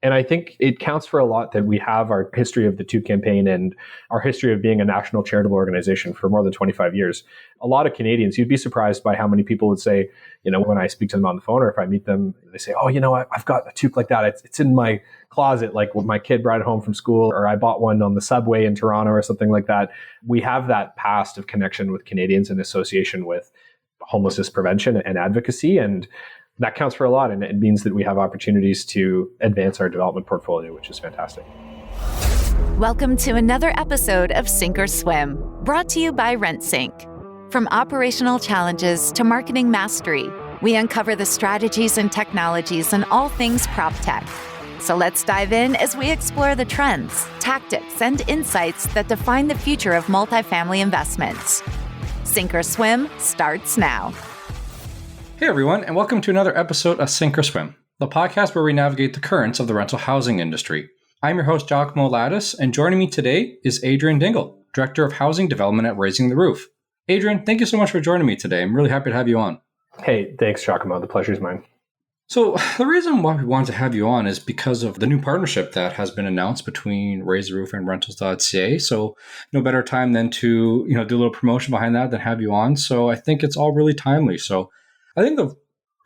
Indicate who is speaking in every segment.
Speaker 1: And I think it counts for a lot that we have our history of the Toque campaign and our history of being a national charitable organization for more than 25 years. A lot of Canadians, you'd be surprised by how many people would say, when I speak to them on the phone or if I meet them, they say, oh, I've got a toque like that. It's in my closet, like when my kid brought it home from school, or I bought one on the subway in Toronto or something like that. We have that past of connection with Canadians in association with homelessness prevention and advocacy. And that counts for a lot. And it means that we have opportunities to advance our development portfolio, which is fantastic.
Speaker 2: Welcome to another episode of Sink or Swim, brought to you by RentSync. From operational challenges to marketing mastery, we uncover the strategies and technologies and all things prop tech. So let's dive in as we explore the trends, tactics, and insights that define the future of multifamily investments. Sink or Swim starts now.
Speaker 3: Hey everyone, and welcome to another episode of Sink or Swim, the podcast where we navigate the currents of the rental housing industry. I'm your host, Giacomo Lattis, and joining me today is Adrian Dingle, Director of Housing Development at Raising the Roof. Adrian, thank you so much for joining me today. I'm really happy to have you on.
Speaker 1: Hey, thanks, Giacomo. The pleasure is mine.
Speaker 3: So the reason why we wanted to have you on is because of the new partnership that has been announced between Raise the Roof and Rentals.ca. So no better time than to do a little promotion behind that than have you on. So I think it's all really timely. So I think the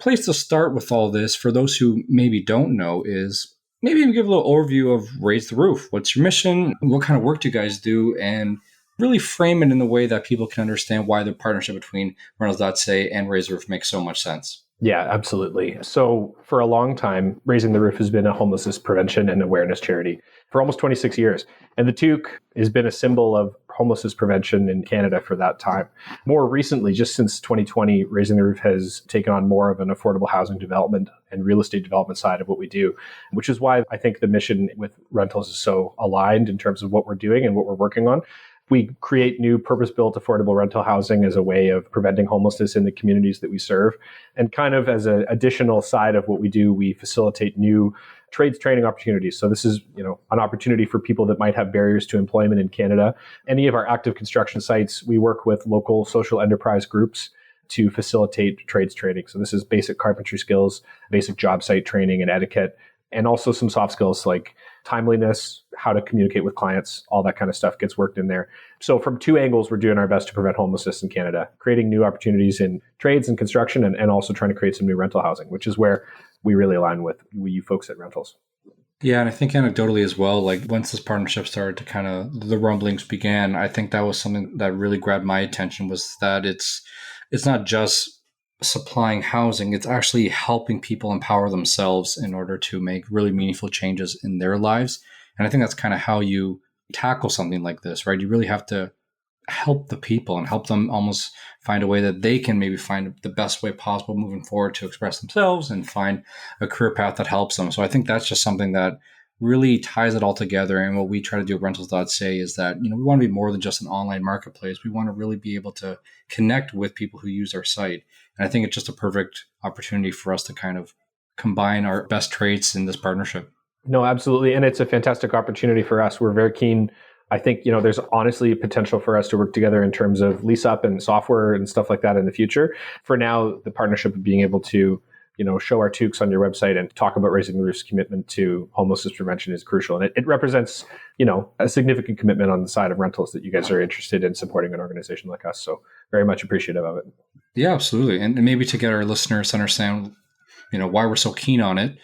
Speaker 3: place to start with all this, for those who maybe don't know, is maybe give a little overview of Raise the Roof. What's your mission? What kind of work do you guys do? And really frame it in the way that people can understand why the partnership between Rentals.ca and Raise the Roof makes so much sense.
Speaker 1: Yeah, absolutely. So for a long time, Raising the Roof has been a homelessness prevention and awareness charity for almost 26 years. And the Toque has been a symbol of homelessness prevention in Canada for that time. More recently, just since 2020, Raising the Roof has taken on more of an affordable housing development and real estate development side of what we do, which is why I think the mission with Rentals is so aligned in terms of what we're doing and what we're working on. We create new purpose-built affordable rental housing as a way of preventing homelessness in the communities that we serve. And kind of as an additional side of what we do, we facilitate new trades training opportunities. So this is, an opportunity for people that might have barriers to employment in Canada. Any of our active construction sites, we work with local social enterprise groups to facilitate trades training. So this is basic carpentry skills, basic job site training and etiquette, and also some soft skills like timeliness, how to communicate with clients, all that kind of stuff gets worked in there. So from two angles, we're doing our best to prevent homelessness in Canada, creating new opportunities in trades and construction, and also trying to create some new rental housing, which is where we really align with you folks at Rentals.
Speaker 3: Yeah, and I think anecdotally as well, like once this partnership started to the rumblings began, I think that was something that really grabbed my attention, was that it's not just supplying housing, it's actually helping people empower themselves in order to make really meaningful changes in their lives. And I think that's kind of how you tackle something like this, right? You really have to help the people and help them almost find a way that they can maybe find the best way possible moving forward to express themselves and find a career path that helps them. So I think that's just something that really ties it all together. And what we try to do at Rentals.ca is that, we want to be more than just an online marketplace. We want to really be able to connect with people who use our site. And I think it's just a perfect opportunity for us to kind of combine our best traits in this partnership.
Speaker 1: No, absolutely. And it's a fantastic opportunity for us. We're very keen. I think, there's honestly potential for us to work together in terms of lease up and software and stuff like that in the future. For now, the partnership of being able to show our toques on your website and talk about Raising the Roof's commitment to homelessness prevention is crucial. And it represents, a significant commitment on the side of Rentals that you guys are interested in supporting an organization like us. So very much appreciative of it.
Speaker 3: Yeah, absolutely. And maybe to get our listeners to understand, why we're so keen on it,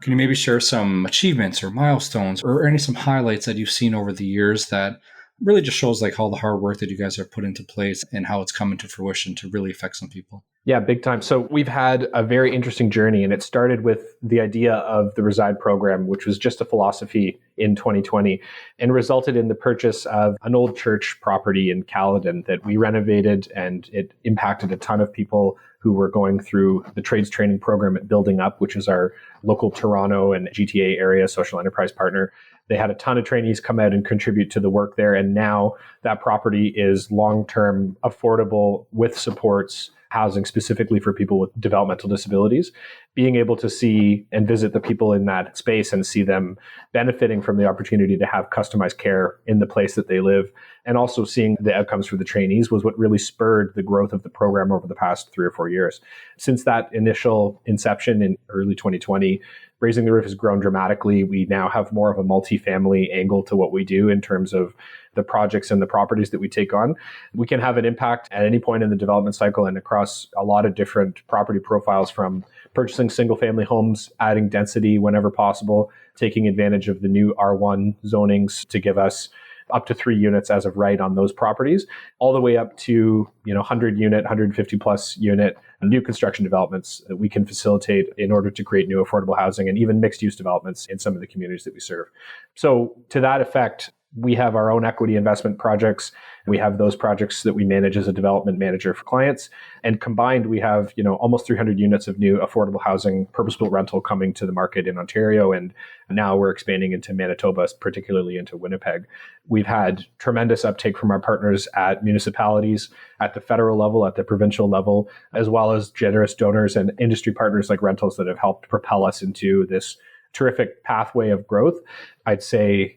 Speaker 3: can you maybe share some achievements or milestones or some highlights that you've seen over the years that really just shows like all the hard work that you guys have put into place and how it's come into fruition to really affect some people?
Speaker 1: Yeah, big time. So we've had a very interesting journey, and it started with the idea of the Reside program, which was just a philosophy in 2020 and resulted in the purchase of an old church property in Caledon that we renovated, and it impacted a ton of people who were going through the trades training program at Building Up, which is our local Toronto and GTA area social enterprise partner. They had a ton of trainees come out and contribute to the work there. And now that property is long-term, affordable, with supports, housing specifically for people with developmental disabilities. being able to see and visit the people in that space and see them benefiting from the opportunity to have customized care in the place that they live, and also seeing the outcomes for the trainees was what really spurred the growth of the program over the past 3 or 4 years. Since that initial inception in early 2020, Raising the Roof has grown dramatically. We now have more of a multifamily angle to what we do in terms of the projects and the properties that we take on. We can have an impact at any point in the development cycle and across a lot of different property profiles, from purchasing single family homes, adding density whenever possible, taking advantage of the new R1 zonings to give us up to 3 units as of right on those properties, all the way up to 100 unit, 150 plus unit new construction developments that we can facilitate in order to create new affordable housing, and even mixed use developments in some of the communities that we serve. So to that effect, we have our own equity investment projects. We have those projects that we manage as a development manager for clients. And combined, we have, almost 300 units of new affordable housing, purpose-built rental coming to the market in Ontario. And now we're expanding into Manitoba, particularly into Winnipeg. We've had tremendous uptake from our partners at municipalities, at the federal level, at the provincial level, as well as generous donors and industry partners like Rentals that have helped propel us into this terrific pathway of growth. I'd say,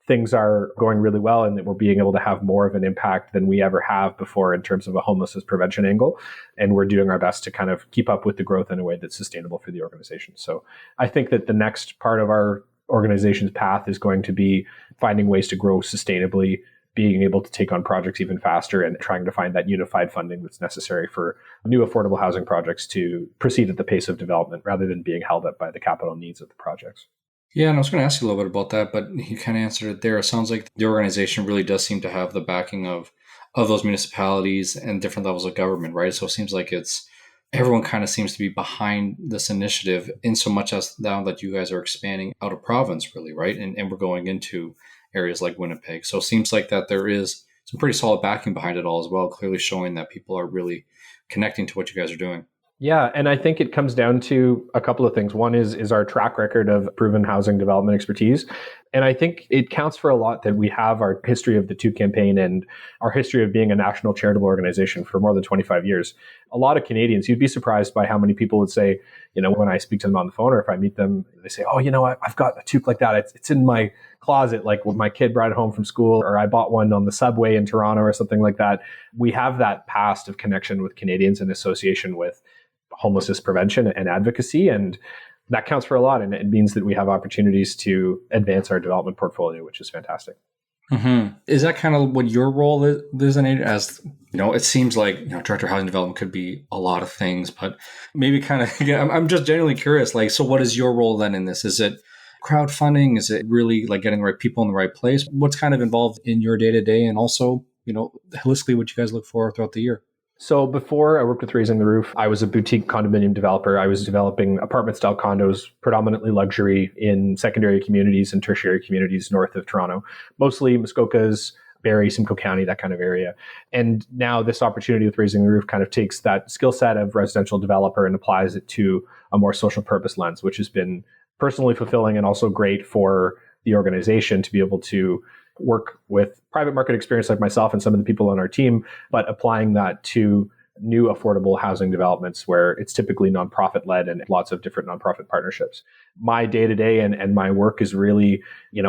Speaker 1: things are going really well, and that we're being able to have more of an impact than we ever have before in terms of a homelessness prevention angle. And we're doing our best to kind of keep up with the growth in a way that's sustainable for the organization. So I think that the next part of our organization's path is going to be finding ways to grow sustainably, being able to take on projects even faster, and trying to find that unified funding that's necessary for new affordable housing projects to proceed at the pace of development rather than being held up by the capital needs of the projects.
Speaker 3: Yeah, and I was going to ask you a little bit about that, but you kind of answered it there. It sounds like the organization really does seem to have the backing of those municipalities and different levels of government, right? So it seems like everyone kind of seems to be behind this initiative, in so much as now that you guys are expanding out of province, really, right? And we're going into areas like Winnipeg. So it seems like that there is some pretty solid backing behind it all as well, clearly showing that people are really connecting to what you guys are doing.
Speaker 1: Yeah, and I think it comes down to a couple of things. One is our track record of proven housing development expertise. And I think it counts for a lot that we have our history of the Toque campaign and our history of being a national charitable organization for more than 25 years. A lot of Canadians, you'd be surprised by how many people would say, when I speak to them on the phone or if I meet them, they say, oh, I've got a toque like that. It's in my closet, like when my kid brought it home from school, or I bought one on the subway in Toronto or something like that. We have that past of connection with Canadians and association with homelessness prevention and advocacy. And that counts for a lot. And it means that we have opportunities to advance our development portfolio, which is fantastic.
Speaker 3: Mm-hmm. Is that kind of what your role is in it? As it seems like director of housing development could be a lot of things, but maybe kind of, I'm just genuinely curious. Like, so what is your role then in this? Is it crowdfunding? Is it really like getting the right people in the right place? What's kind of involved in your day to day, and also, holistically, what you guys look for throughout the year?
Speaker 1: So before I worked with Raising the Roof, I was a boutique condominium developer. I was developing apartment-style condos, predominantly luxury, in secondary communities and tertiary communities north of Toronto, mostly Muskokas, Barrie, Simcoe County, that kind of area. And now this opportunity with Raising the Roof kind of takes that skill set of residential developer and applies it to a more social purpose lens, which has been personally fulfilling and also great for the organization to be able to work with private market experience like myself and some of the people on our team, but applying that to new affordable housing developments where it's typically nonprofit led and lots of different nonprofit partnerships. My day-to-day and my work is really,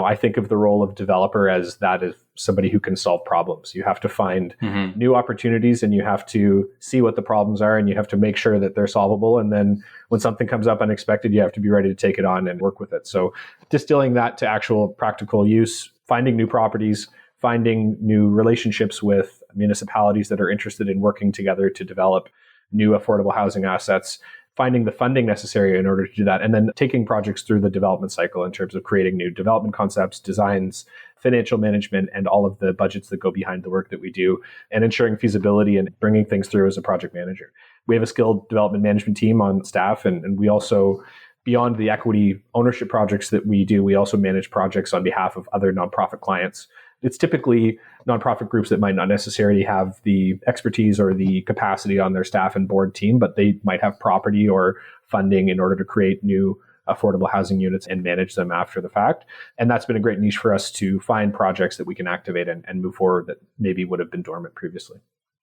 Speaker 1: I think of the role of developer as that is somebody who can solve problems. You have to find new opportunities, and you have to see what the problems are, and you have to make sure that they're solvable. And then when something comes up unexpected, you have to be ready to take it on and work with it. So distilling that to actual practical use, finding new properties, finding new relationships with municipalities that are interested in working together to develop new affordable housing assets, finding the funding necessary in order to do that, and then taking projects through the development cycle in terms of creating new development concepts, designs, financial management, and all of the budgets that go behind the work that we do, and ensuring feasibility and bringing things through as a project manager. We have a skilled development management team on staff, and we also, beyond the equity ownership projects that we do, we also manage projects on behalf of other nonprofit clients. It's typically nonprofit groups that might not necessarily have the expertise or the capacity on their staff and board team, but they might have property or funding in order to create new affordable housing units and manage them after the fact. And that's been a great niche for us to find projects that we can activate and move forward that maybe would have been dormant previously.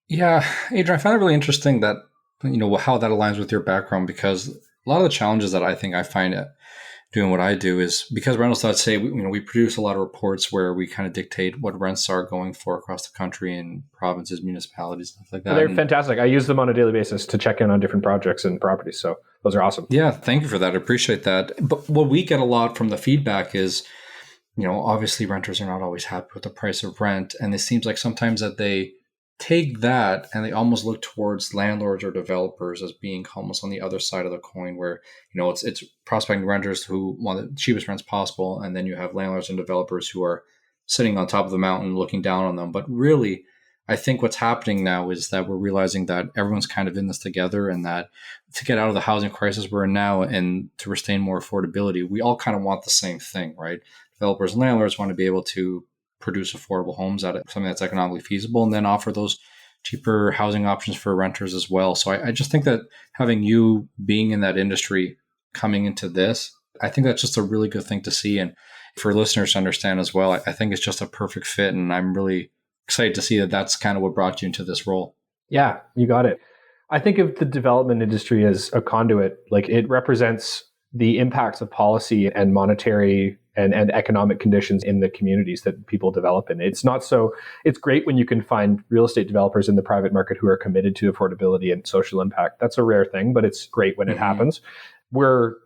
Speaker 3: Yeah, Adrian, I find it really interesting that, how that aligns with your background, because A lot of the challenges that I think I find at doing what I do is because Rentals.ca, we produce a lot of reports where we kind of dictate what rents are going for across the country and provinces, municipalities, stuff like that.
Speaker 1: They're fantastic. I use them on a daily basis to check in on different projects and properties. So those are awesome.
Speaker 3: Yeah, thank you for that. I appreciate that. But what we get a lot from the feedback is, obviously renters are not always happy with the price of rent. And it seems like sometimes that they take that and they almost look towards landlords or developers as being almost on the other side of the coin where, it's prospecting renters who want the cheapest rents possible. And then you have landlords and developers who are sitting on top of the mountain looking down on them. But really, I think what's happening now is that we're realizing that everyone's kind of in this together, and that to get out of the housing crisis we're in now and to sustain more affordability, we all kind of want the same thing, right? Developers and landlords want to be able to produce affordable homes at something that's economically feasible and then offer those cheaper housing options for renters as well. So I just think that having you being in that industry coming into this, I think that's just a really good thing to see. And for listeners to understand as well, I think it's just a perfect fit. And I'm really excited to see that that's kind of what brought you into this role.
Speaker 1: Yeah, you got it. I think of the development industry as a conduit. Like, it represents the impacts of policy and monetary and economic conditions in the communities that people develop in. It's great when you can find real estate developers in the private market who are committed to affordability and social impact. That's a rare thing, but it's great when it happens. We're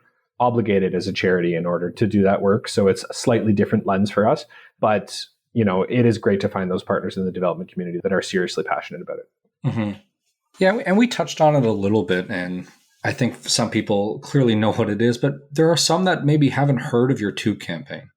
Speaker 1: obligated as a charity in order to do that work. So it's a slightly different lens for us. But, it is great to find those partners in the development community that are seriously passionate about it.
Speaker 3: Mm-hmm. Yeah, and we touched on it a little bit, and I think some people clearly know what it is, but there are some that maybe haven't heard of your Toque campaign.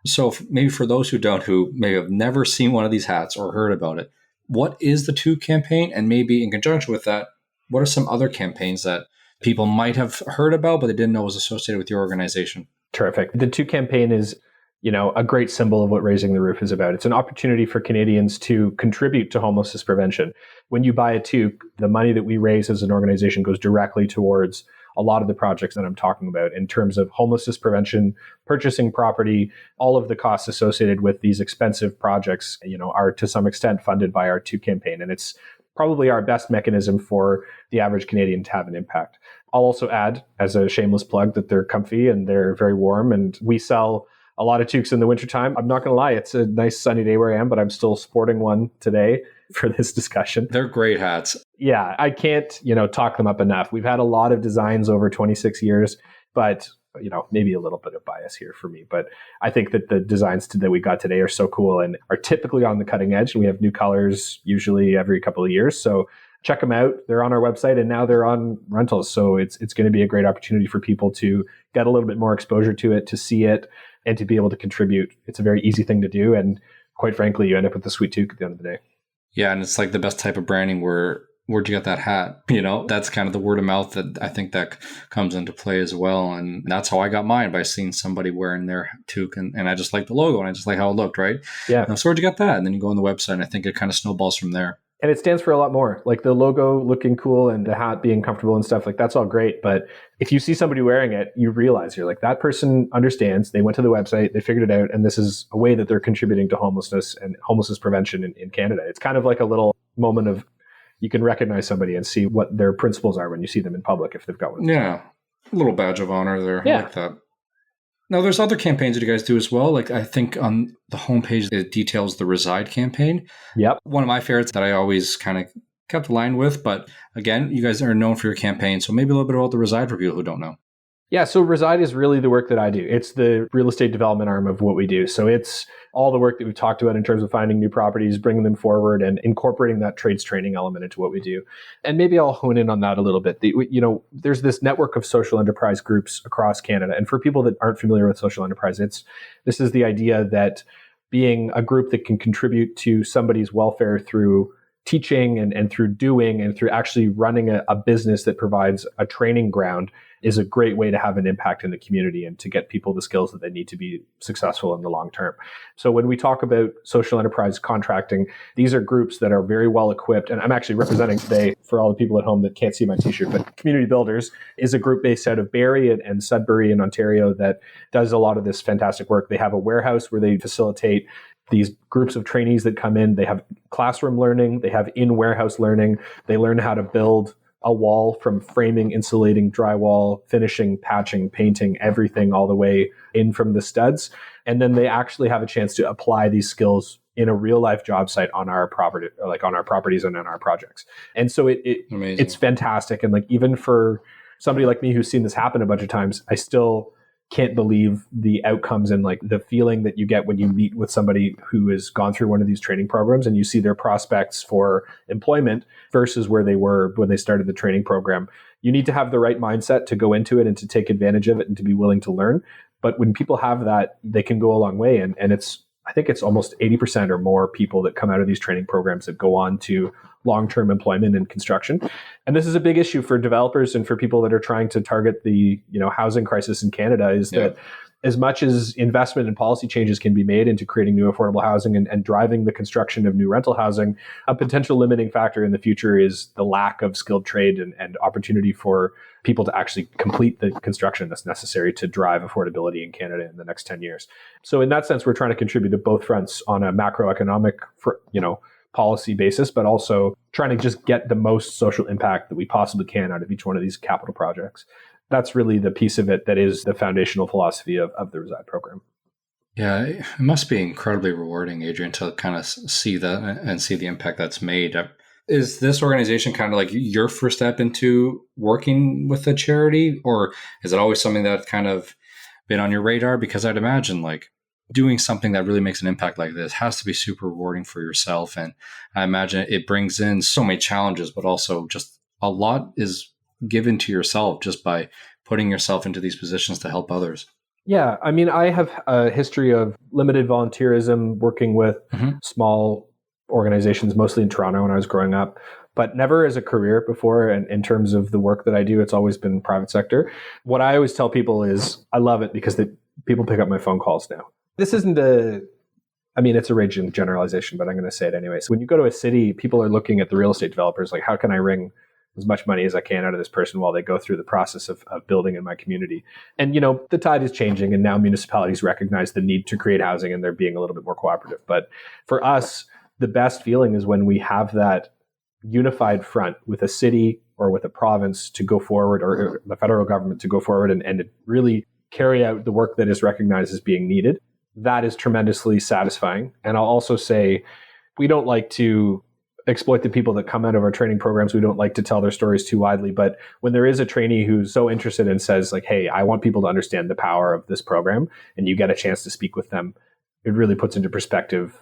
Speaker 3: So maybe for those who don't, who may have never seen one of these hats or heard about it, what is the Toque campaign? And maybe in conjunction with that, what are some other campaigns that people might have heard about, but they didn't know was associated with your organization?
Speaker 1: Terrific. The Toque campaign is a great symbol of what Raising the Roof is about. It's an opportunity for Canadians to contribute to homelessness prevention. When you buy a toque, the money that we raise as an organization goes directly towards a lot of the projects that I'm talking about in terms of homelessness prevention, purchasing property. All of the costs associated with these expensive projects, are to some extent funded by our Toque campaign. And it's probably our best mechanism for the average Canadian to have an impact. I'll also add, as a shameless plug, that they're comfy and they're very warm, and we sell a lot of toques in the wintertime. I'm not going to lie, it's a nice sunny day where I am, but I'm still sporting one today for this discussion.
Speaker 3: They're great hats.
Speaker 1: Yeah, I can't, talk them up enough. We've had a lot of designs over 26 years, but, maybe a little bit of bias here for me. But I think that the designs that we got today are so cool and are typically on the cutting edge. And we have new colors usually every couple of years. So check them out. They're on our website and now they're on Rentals. So it's going to be a great opportunity for people to get a little bit more exposure to it, to see it, and to be able to contribute. It's a very easy thing to do. And quite frankly, you end up with a sweet toque at the end of the day. Yeah.
Speaker 3: And it's like the best type of branding where'd you get that hat? That's kind of the word of mouth that I think that comes into play as well. And that's how I got mine, by seeing somebody wearing their toque. And I just like the logo and I just like how it looked, right?
Speaker 1: Yeah.
Speaker 3: So where'd you get that? And then you go on the website and I think it kind of snowballs from there.
Speaker 1: And it stands for a lot more. Like the logo looking cool and the hat being comfortable and stuff, like that's all great. But if you see somebody wearing it, you realize you're like, that person understands. They went to the website, they figured it out, and this is a way that they're contributing to homelessness and homelessness prevention in Canada. It's kind of like a little moment of, you can recognize somebody and see what their principles are when you see them in public if they've got one.
Speaker 3: Yeah, a little badge of honor there.
Speaker 1: Yeah.
Speaker 3: I like that. Now, there's other campaigns that you guys do as well. Like I think on the homepage, it details the Reside campaign.
Speaker 1: Yep.
Speaker 3: One of my favorites that I always kind of kept the line with. But again, you guys are known for your campaign. So maybe a little bit about the Reside for people who don't know.
Speaker 1: Yeah, so Reside is really the work that I do. It's the real estate development arm of what we do. So it's all the work that we've talked about in terms of finding new properties, bringing them forward, and incorporating that trades training element into what we do. And maybe I'll hone in on that a little bit. There's this network of social enterprise groups across Canada. And for people that aren't familiar with social enterprise, this is the idea that being a group that can contribute to somebody's welfare through teaching and through doing and through actually running a business that provides a training ground is a great way to have an impact in the community and to get people the skills that they need to be successful in the long term. So when we talk about social enterprise contracting, these are groups that are very well equipped. And I'm actually representing today, for all the people at home that can't see my t-shirt, but Community Builders is a group based out of Barrie and Sudbury in Ontario that does a lot of this fantastic work. They have a warehouse where they facilitate these groups of trainees that come in. They have classroom learning, they have in-warehouse learning, they learn how to build a wall from framing, insulating, drywall, finishing, patching, painting, everything all the way in from the studs. And then they actually have a chance to apply these skills in a real life job site on our property, like on our properties and on our projects. And so it's fantastic. And like, even for somebody like me who's seen this happen a bunch of times, I still can't believe the outcomes and like the feeling that you get when you meet with somebody who has gone through one of these training programs and you see their prospects for employment versus where they were when they started the training program. You need to have the right mindset to go into it and to take advantage of it and to be willing to learn. But when people have that, they can go a long way. And I think it's almost 80% or more people that come out of these training programs that go on to long-term employment in construction. And this is a big issue for developers and for people that are trying to target the, housing crisis in Canada, is that as much as investment and policy changes can be made into creating new affordable housing and driving the construction of new rental housing, a potential limiting factor in the future is the lack of skilled trade and opportunity for people to actually complete the construction that's necessary to drive affordability in Canada in the next 10 years. So in that sense, we're trying to contribute to both fronts on a macroeconomic, policy basis, but also trying to just get the most social impact that we possibly can out of each one of these capital projects. That's really the piece of it that is the foundational philosophy of the Reside program.
Speaker 3: Yeah, it must be incredibly rewarding, Adrian, to kind of see that and see the impact that's made. Is this organization kind of like your first step into working with a charity, or is it always something that's kind of been on your radar? Because I'd imagine like doing something that really makes an impact like this has to be super rewarding for yourself. And I imagine it brings in so many challenges, but also just a lot is given to yourself just by putting yourself into these positions to help others.
Speaker 1: Yeah. I mean, I have a history of limited volunteerism, working with small organizations, mostly in Toronto when I was growing up, but never as a career before. And in terms of the work that I do, it's always been private sector. What I always tell people is I love it because people pick up my phone calls now. This isn't it's a raging generalization, but I'm going to say it anyway. So when you go to a city, people are looking at the real estate developers like, how can I wring as much money as I can out of this person while they go through the process of building in my community? And, the tide is changing, and now municipalities recognize the need to create housing and they're being a little bit more cooperative. But for us, the best feeling is when we have that unified front with a city or with a province to go forward, or the federal government to go forward and really carry out the work that is recognized as being needed. That is tremendously satisfying. And I'll also say, we don't like to exploit the people that come out of our training programs. We don't like to tell their stories too widely. But when there is a trainee who's so interested and says like, hey, I want people to understand the power of this program, and you get a chance to speak with them, it really puts into perspective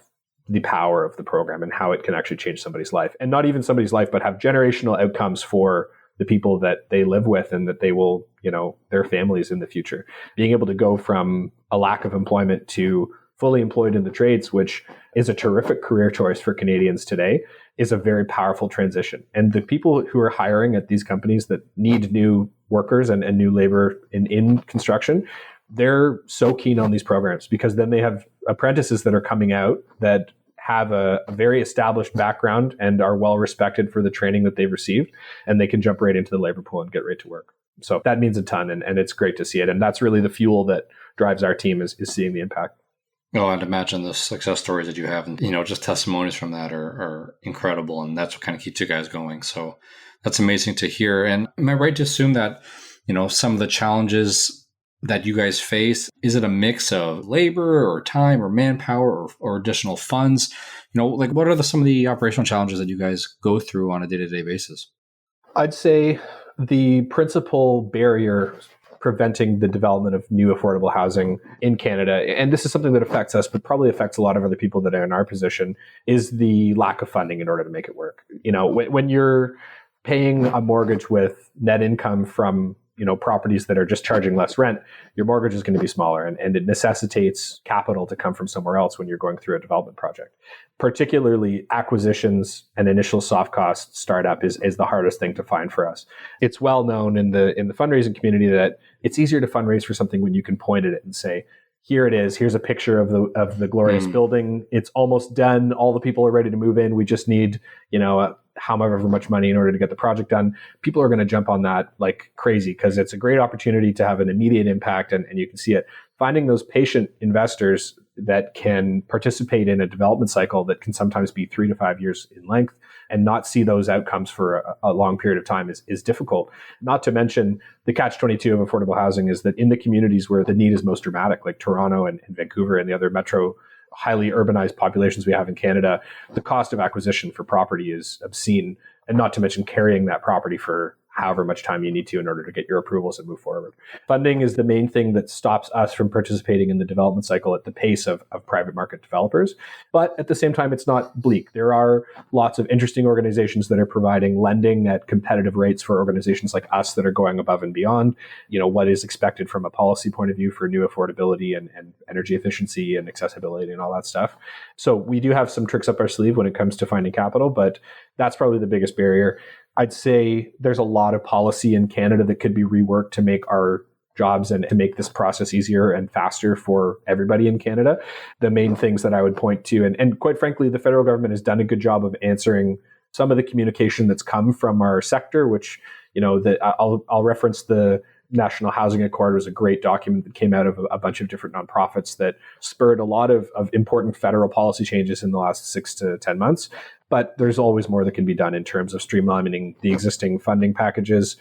Speaker 1: the power of the program and how it can actually change somebody's life. And not even somebody's life, but have generational outcomes for the people that they live with and that they will, their families in the future. Being able to go from a lack of employment to fully employed in the trades, which is a terrific career choice for Canadians today, is a very powerful transition. And the people who are hiring at these companies that need new workers and new labor in construction, they're so keen on these programs because then they have apprentices that are coming out that have a very established background and are well respected for the training that they've received, and they can jump right into the labor pool and get right to work. So that means a ton, and it's great to see it. And that's really the fuel that drives our team is seeing the impact.
Speaker 3: Oh, I'd imagine the success stories that you have and, just testimonies from that are incredible. And that's what kind of keeps you guys going. So that's amazing to hear. And am I right to assume that, some of the challenges that you guys face, is it a mix of labor or time or manpower or additional funds? What are some of the operational challenges that you guys go through on a day-to-day basis?
Speaker 1: I'd say the principal barrier preventing the development of new affordable housing in Canada, and this is something that affects us, but probably affects a lot of other people that are in our position, is the lack of funding in order to make it work. When you're paying a mortgage with net income from properties that are just charging less rent, your mortgage is going to be smaller, and it necessitates capital to come from somewhere else when you're going through a development project. Particularly acquisitions and initial soft cost startup is the hardest thing to find for us. It's well known in the fundraising community that it's easier to fundraise for something when you can point at it and say, here it is, here's a picture of the glorious building. It's almost done. All the people are ready to move in. We just need, however much money in order to get the project done. People are going to jump on that like crazy because it's a great opportunity to have an immediate impact, and you can see it. Finding those patient investors that can participate in a development cycle that can sometimes be 3 to 5 years in length and not see those outcomes for a long period of time is difficult. Not to mention the catch-22 of affordable housing is that in the communities where the need is most dramatic, like Toronto and Vancouver and the other metro highly urbanized populations we have in Canada, the cost of acquisition for property is obscene, and not to mention carrying that property for however much time you need to in order to get your approvals and move forward. Funding is the main thing that stops us from participating in the development cycle at the pace of private market developers. But at the same time, it's not bleak. There are lots of interesting organizations that are providing lending at competitive rates for organizations like us that are going above and beyond, what is expected from a policy point of view for new affordability and energy efficiency and accessibility and all that stuff. So we do have some tricks up our sleeve when it comes to finding capital, but that's probably the biggest barrier. I'd say there's a lot of policy in Canada that could be reworked to make our jobs and to make this process easier and faster for everybody in Canada. The main things that I would point to, and quite frankly, the federal government has done a good job of answering some of the communication that's come from our sector, which, I'll reference the National Housing Accord was a great document that came out of a bunch of different nonprofits that spurred a lot of important federal policy changes in the last 6 to 10 months. But there's always more that can be done in terms of streamlining the existing funding packages,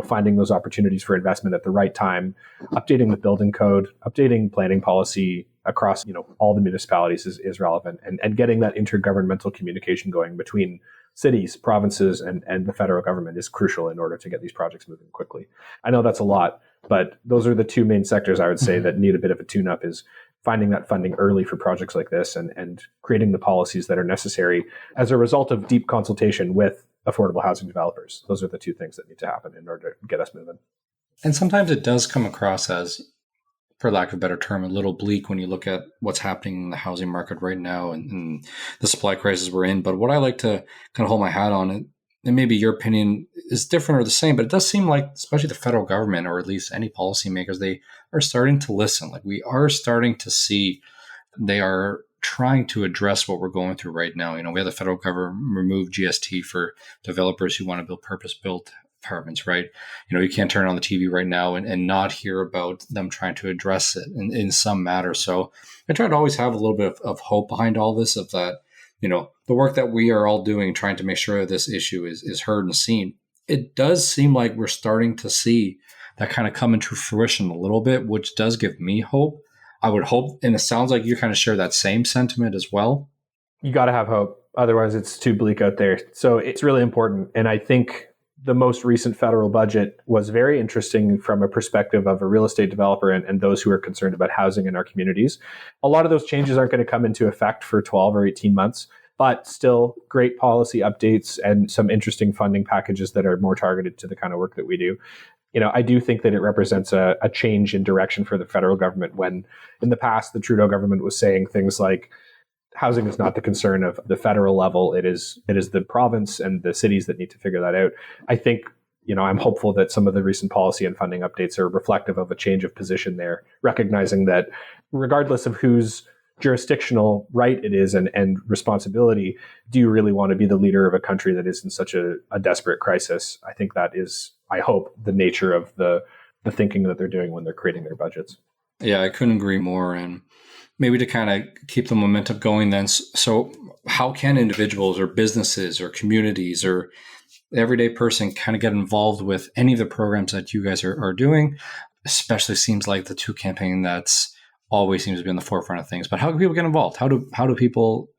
Speaker 1: finding those opportunities for investment at the right time, updating the building code, updating planning policy across, all the municipalities is relevant, and getting that intergovernmental communication going between cities, provinces, and the federal government is crucial in order to get these projects moving quickly. I know that's a lot, but those are the two main sectors I would say that need a bit of a tune-up, is finding that funding early for projects like this and creating the policies that are necessary as a result of deep consultation with affordable housing developers. Those are the two things that need to happen in order to get us moving.
Speaker 3: And sometimes it does come across as, for lack of a better term, a little bleak when you look at what's happening in the housing market right now and the supply crisis we're in. But what I like to kind of hold my hat on, and maybe your opinion is different or the same, but it does seem like, especially the federal government, or at least any policymakers, they are starting to listen. Like, we are starting to see they are trying to address what we're going through right now. We have the federal government remove GST for developers who want to build purpose-built apartments, right? You can't turn on the TV right now and not hear about them trying to address it in some matter. So I try to always have a little bit of hope behind all this, of that, the work that we are all doing, trying to make sure this issue is heard and seen. It does seem like we're starting to see that kind of come into fruition a little bit, which does give me hope. I would hope, and it sounds like you kind of share that same sentiment as well.
Speaker 1: You got to have hope. Otherwise, it's too bleak out there. So it's really important. And I think the most recent federal budget was very interesting from a perspective of a real estate developer and those who are concerned about housing in our communities. A lot of those changes aren't going to come into effect for 12 or 18 months, but still great policy updates and some interesting funding packages that are more targeted to the kind of work that we do. I do think that it represents a change in direction for the federal government, when in the past, the Trudeau government was saying things like, housing is not the concern of the federal level. It is the province and the cities that need to figure that out. I think, I'm hopeful that some of the recent policy and funding updates are reflective of a change of position there, recognizing that regardless of whose jurisdictional right it is and responsibility, do you really want to be the leader of a country that is in such a desperate crisis? I think that is, I hope, the nature of the thinking that they're doing when they're creating their budgets.
Speaker 3: Yeah, I couldn't agree more. And maybe to kind of keep the momentum going then, so how can individuals or businesses or communities or the everyday person kind of get involved with any of the programs that you guys are doing? Especially seems like the Toque campaign that's always seems to be on the forefront of things. But how can people get involved? How do people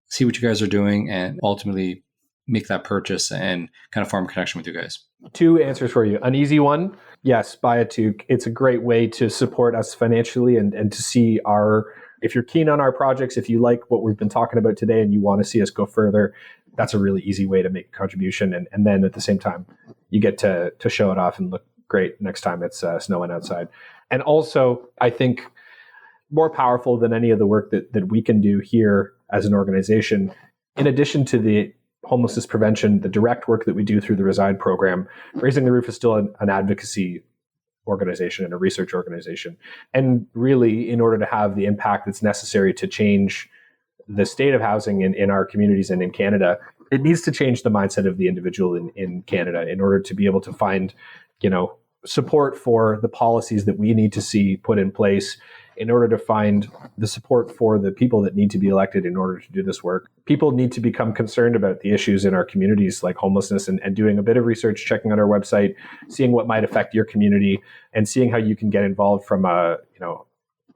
Speaker 3: see what you guys are doing and ultimately make that purchase and kind of form a connection with you guys?
Speaker 1: Two answers for you. An easy one, yes, buy a Toque. It's a great way to support us financially and to see if you're keen on our projects, if you like what we've been talking about today and you want to see us go further, that's a really easy way to make a contribution. And then at the same time, you get to show it off and look great next time it's snowing outside. And also, I think more powerful than any of the work that we can do here as an organization, in addition to the homelessness prevention, the direct work that we do through the Reside program, Raising the Roof is still an advocacy organization and a research organization. And really, in order to have the impact that's necessary to change the state of housing in our communities and in Canada, it needs to change the mindset of the individual in Canada in order to be able to find, support for the policies that we need to see put in place in order to find the support for the people that need to be elected in order to do this work. People need to become concerned about the issues in our communities like homelessness and doing a bit of research, checking out our website, seeing what might affect your community, and seeing how you can get involved from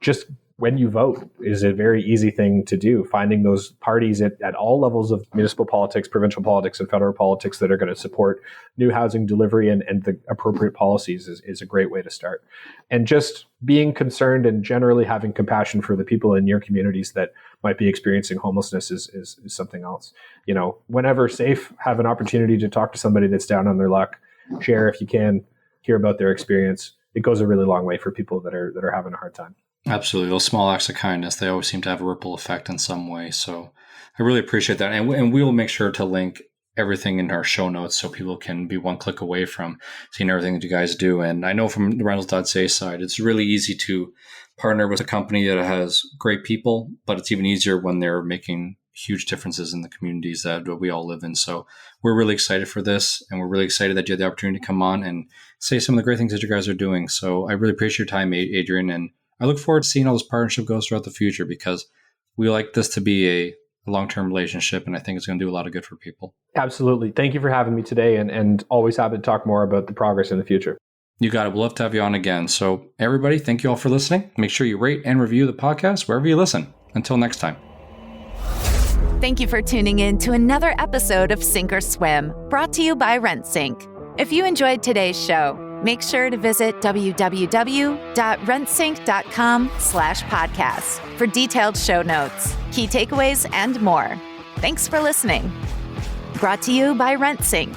Speaker 1: just when you vote is a very easy thing to do. Finding those parties at all levels of municipal politics, provincial politics, and federal politics that are going to support new housing delivery and the appropriate policies is a great way to start. And just being concerned and generally having compassion for the people in your communities that might be experiencing homelessness is something else. Whenever safe, have an opportunity to talk to somebody that's down on their luck. Share if you can, hear about their experience. It goes a really long way for people that are having a hard time.
Speaker 3: Absolutely. Those small acts of kindness, they always seem to have a ripple effect in some way. So I really appreciate that. And we will make sure to link everything in our show notes so people can be one click away from seeing everything that you guys do. And I know from the Rentals.ca side, it's really easy to partner with a company that has great people, but it's even easier when they're making huge differences in the communities that we all live in. So we're really excited for this, and we're really excited that you had the opportunity to come on and say some of the great things that you guys are doing. So I really appreciate your time, Adrian, and I look forward to seeing how this partnership goes throughout the future, because we like this to be a long-term relationship, and I think it's going to do a lot of good for people.
Speaker 1: Absolutely. Thank you for having me today, and always happy to talk more about the progress in the future.
Speaker 3: You got it. We'll love to have you on again. So everybody, thank you all for listening. Make sure you rate and review the podcast wherever you listen. Until next time.
Speaker 2: Thank you for tuning in to another episode of Sink or Swim, brought to you by RentSync. If you enjoyed today's show, make sure to visit www.rentsync.com/podcast for detailed show notes, key takeaways, and more. Thanks for listening. Brought to you by RentSync.